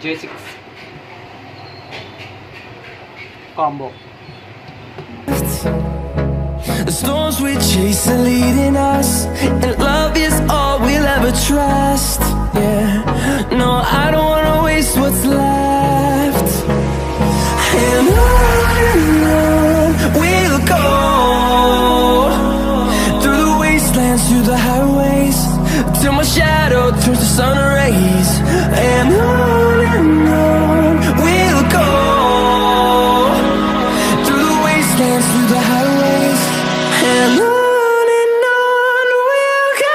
J6 combo. The storms we chase are leading us, and love is all we'll ever trust. Yeah, no, I don't wanna waste what's left. And on we'll go, through the wastelands, through the highways, till my shadow turns to sun rays. And on we'll go, through the wastelands, through the highways, and on we'll go.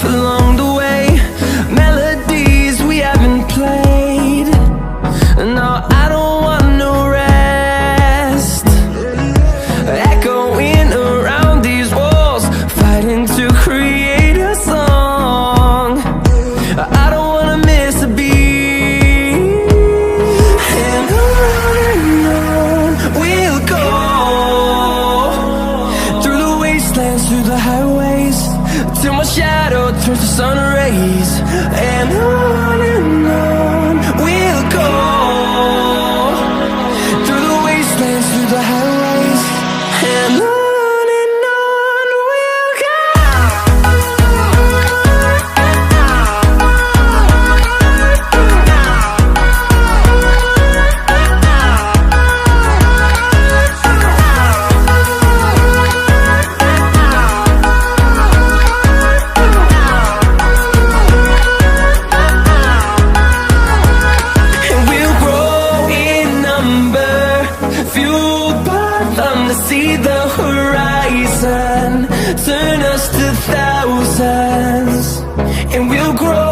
Along the way, melodies we haven't played. No, I don't want no rest. Echoing around these walls, fighting to create a song. I don't wanna miss a beat. And on we'll go, through the wastelands, through the highways, till my shadow turns to sun rays. And on we'll go, through the wastelands, through the highways, and on we'll go. Fueled by them to see the horizon, turn us to thousands, and we'll grow